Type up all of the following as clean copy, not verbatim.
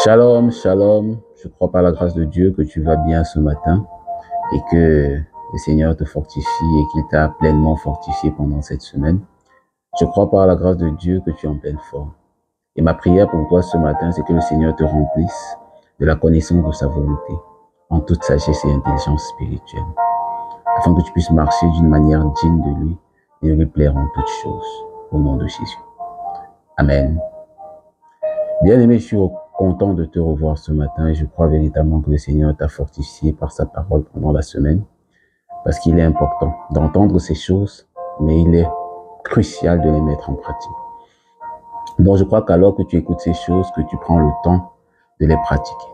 Shalom, shalom. Je crois par la grâce de Dieu que tu vas bien ce matin et que le Seigneur te fortifie et qu'il t'a pleinement fortifié pendant cette semaine. Je crois par la grâce de Dieu que tu es en pleine forme. Et ma prière pour toi ce matin, c'est que le Seigneur te remplisse de la connaissance de sa volonté, en toute sagesse et intelligence spirituelle, afin que tu puisses marcher d'une manière digne de lui et lui plaire en toutes choses, au nom de Jésus. Amen. Bien-aimé, je suis content de te revoir ce matin et je crois véritablement que le Seigneur t'a fortifié par sa parole pendant la semaine, parce qu'il est important d'entendre ces choses, mais il est crucial de les mettre en pratique. Donc je crois qu'alors que tu écoutes ces choses, que tu prends le temps de les pratiquer.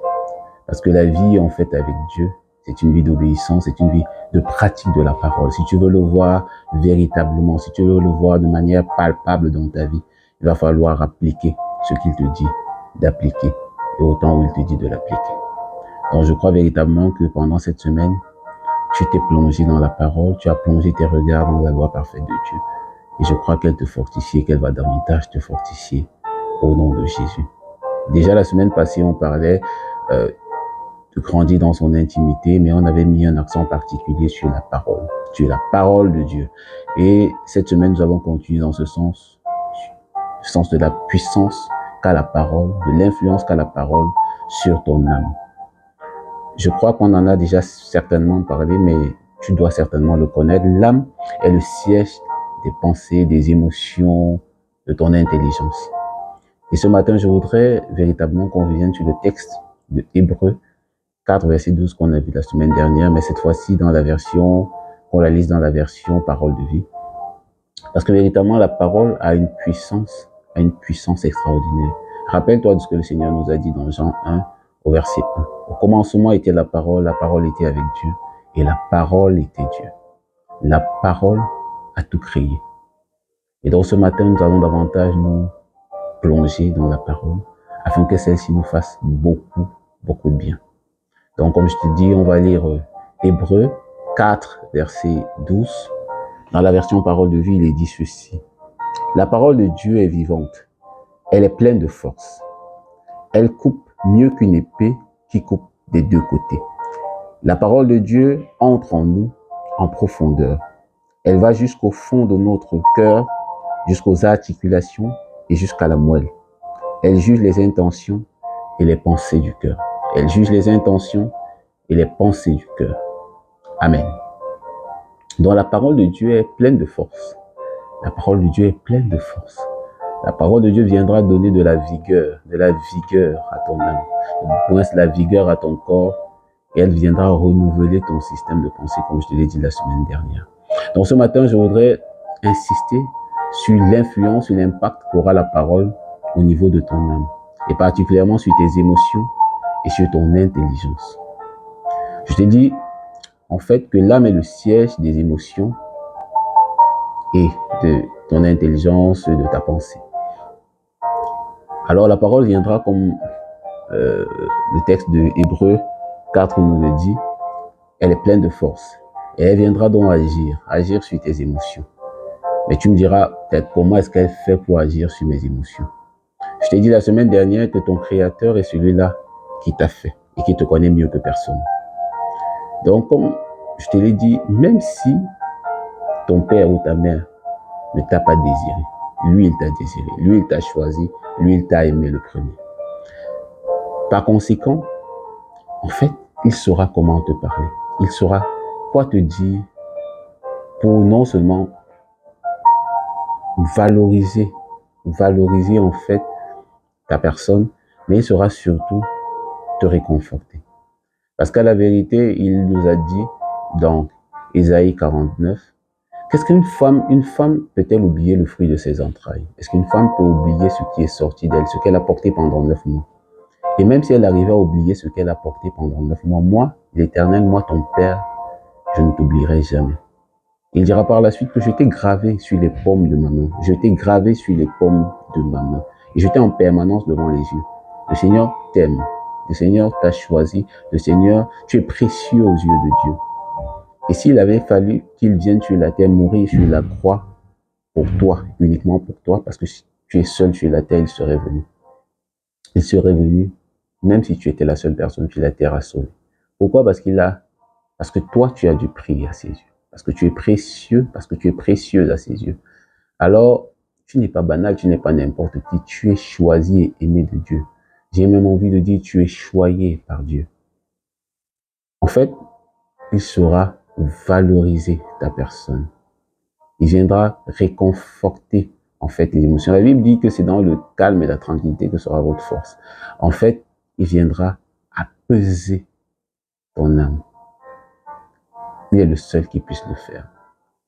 Parce que la vie en fait avec Dieu, c'est une vie d'obéissance, c'est une vie de pratique de la parole. Si tu veux le voir véritablement, si tu veux le voir de manière palpable dans ta vie, il va falloir appliquer ce qu'il te dit d'appliquer et au temps où il te dit de l'appliquer. Donc je crois véritablement que pendant cette semaine, tu t'es plongé dans la parole, tu as plongé tes regards dans la loi parfaite de Dieu. Et je crois qu'elle te fortifie et qu'elle va davantage te fortifier au nom de Jésus. Déjà la semaine passée, on parlait de grandir dans son intimité, mais on avait mis un accent particulier sur la parole de Dieu. Et cette semaine, nous avons continué dans ce sens, le sens de la puissance qu'a la parole, de l'influence qu'a la parole sur ton âme. Je crois qu'on en a déjà certainement parlé, mais tu dois certainement le connaître. L'âme est le siège des pensées, des émotions, de ton intelligence. Et ce matin, je voudrais véritablement qu'on revienne sur le texte de Hébreux 4, verset 12 qu'on a vu la semaine dernière, mais cette fois-ci dans la version, qu'on la lise dans la version parole de vie. Parce que véritablement, la parole a une puissance extraordinaire. Rappelle-toi de ce que le Seigneur nous a dit dans Jean 1, au verset 1. Au commencement était la parole était avec Dieu, et la parole était Dieu. La parole a tout créé. Et donc ce matin, nous allons davantage nous plonger dans la parole, afin que celle-ci nous fasse beaucoup de bien. Donc comme je te dis, on va lire Hébreux 4, verset 12. Dans la version parole de vie, il est dit ceci. La parole de Dieu est vivante. Elle est pleine de force. Elle coupe mieux qu'une épée qui coupe des deux côtés. La parole de Dieu entre en nous en profondeur. Elle va jusqu'au fond de notre cœur, jusqu'aux articulations et jusqu'à la moelle. Elle juge les intentions et les pensées du cœur. Elle juge les intentions et les pensées du cœur. Amen. Donc la parole de Dieu est pleine de force. La parole de Dieu est pleine de force. La parole de Dieu viendra donner de la vigueur à ton âme, de la vigueur à ton corps, et elle viendra renouveler ton système de pensée, comme je te l'ai dit la semaine dernière. Donc ce matin, je voudrais insister sur l'influence, sur l'impact qu'aura la parole au niveau de ton âme, et particulièrement sur tes émotions et sur ton intelligence. Je t'ai dit, en fait, que l'âme est le siège des émotions et de ton intelligence, de ta pensée. Alors la parole viendra comme le texte de Hébreux 4 nous le dit, elle est pleine de force. Et elle viendra donc agir sur tes émotions. Mais tu me diras peut-être comment est-ce qu'elle fait pour agir sur mes émotions. Je t'ai dit la semaine dernière que ton créateur est celui-là qui t'a fait et qui te connaît mieux que personne. Donc comme je te l'ai dit, même si ton père ou ta mère ne t'a pas désiré, lui il t'a désiré, lui il t'a choisi, lui il t'a aimé le premier. Par conséquent, en fait, il saura comment te parler. Il saura quoi te dire pour non seulement valoriser en fait ta personne, mais il saura surtout te réconforter. Parce qu'à la vérité, il nous a dit dans Ésaïe 49, qu'est-ce qu'une femme peut-elle oublier le fruit de ses entrailles? Est-ce qu'une femme peut oublier ce qui est sorti d'elle, ce qu'elle a porté pendant 9 mois? Et même si elle arrivait à oublier ce qu'elle a porté pendant 9 mois, moi, l'Éternel, moi, ton Père, je ne t'oublierai jamais. Il dira par la suite que je t'ai gravé sur les paumes de ma main. Je t'ai gravé sur les paumes de ma main. Et je t'ai en permanence devant les yeux. Le Seigneur t'aime. Le Seigneur t'a choisi. Le Seigneur, tu es précieux aux yeux de Dieu. Et s'il avait fallu qu'il vienne sur la terre mourir sur la croix pour toi, uniquement pour toi, parce que si tu es seul sur la terre, il serait venu. Il serait venu même si tu étais la seule personne sur la terre à sauver. Pourquoi? Parce que toi, tu as du prix à ses yeux. Parce que tu es précieux, parce que tu es précieuse à ses yeux. Alors, tu n'es pas banal, tu n'es pas n'importe qui. Tu es choisi et aimé de Dieu. J'ai même envie de dire, tu es choyé par Dieu. En fait, il saura valoriser ta personne. Il viendra réconforter, en fait, les émotions. La Bible dit que c'est dans le calme et la tranquillité que sera votre force. En fait, il viendra apaiser ton âme. Il est le seul qui puisse le faire.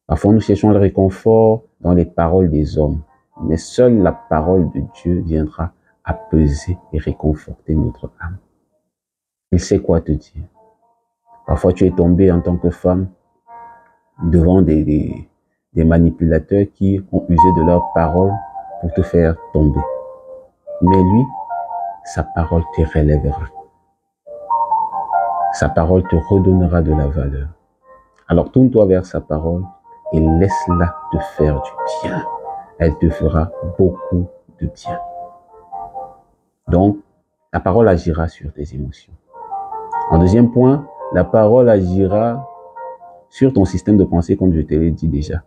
Parfois, nous cherchons le réconfort dans les paroles des hommes, mais seule la parole de Dieu viendra apaiser et réconforter notre âme. Il sait quoi te dire. Parfois, tu es tombé en tant que femme devant des manipulateurs qui ont usé de leurs paroles pour te faire tomber. Mais lui, sa parole te relèvera. Sa parole te redonnera de la valeur. Alors tourne-toi vers sa parole et laisse-la te faire du bien. Elle te fera beaucoup de bien. Donc, la parole agira sur tes émotions. En deuxième point, la parole agira sur ton système de pensée, comme je te l'ai dit déjà.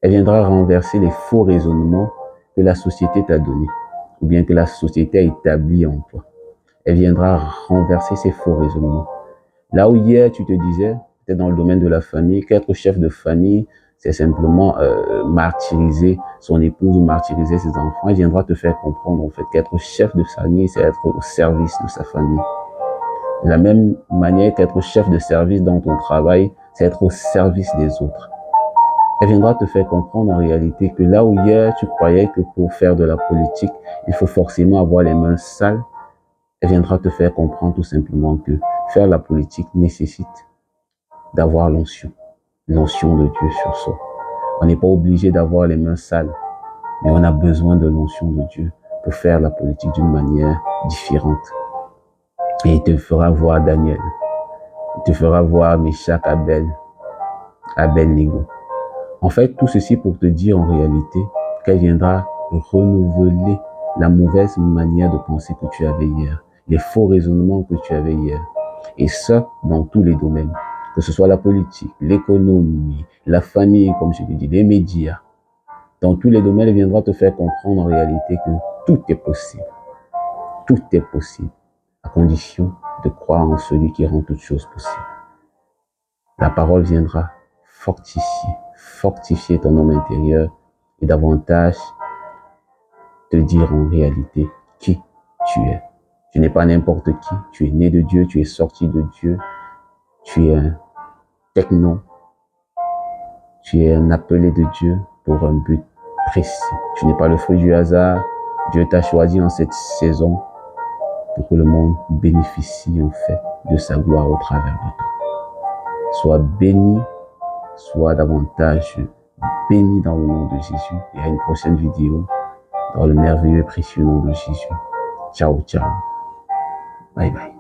Elle viendra renverser les faux raisonnements que la société t'a donnés, ou bien que la société a établi en toi. Elle viendra renverser ces faux raisonnements. Là où hier, tu te disais, peut-être dans le domaine de la famille, qu'être chef de famille, c'est simplement martyriser son épouse ou martyriser ses enfants. Elle viendra te faire comprendre en fait qu'être chef de famille, c'est être au service de sa famille. De la même manière qu'être chef de service dans ton travail, c'est être au service des autres. Elle viendra te faire comprendre en réalité que là où hier tu croyais que pour faire de la politique, il faut forcément avoir les mains sales, elle viendra te faire comprendre tout simplement que faire la politique nécessite d'avoir l'onction de Dieu sur soi. On n'est pas obligé d'avoir les mains sales, mais on a besoin de l'onction de Dieu pour faire la politique d'une manière différente. Et il te fera voir Daniel, il te fera voir Meshach, Abednego. En fait, tout ceci pour te dire en réalité qu'elle viendra renouveler la mauvaise manière de penser que tu avais hier, les faux raisonnements que tu avais hier. Et ça, dans tous les domaines, que ce soit la politique, l'économie, la famille, comme je l'ai dit, les médias. Dans tous les domaines, elle viendra te faire comprendre en réalité que tout est possible. Tout est possible, à condition de croire en celui qui rend toutes choses possibles. La parole viendra fortifier ton homme intérieur et davantage te dire en réalité qui tu es. Tu n'es pas n'importe qui, tu es né de Dieu, tu es sorti de Dieu, tu es un technon, tu es un appelé de Dieu pour un but précis. Tu n'es pas le fruit du hasard, Dieu t'a choisi en cette saison pour que le monde bénéficie en fait de sa gloire au travers de toi. Sois béni, sois davantage béni dans le nom de Jésus. Et à une prochaine vidéo dans le merveilleux et précieux nom de Jésus. Ciao, ciao. Bye bye.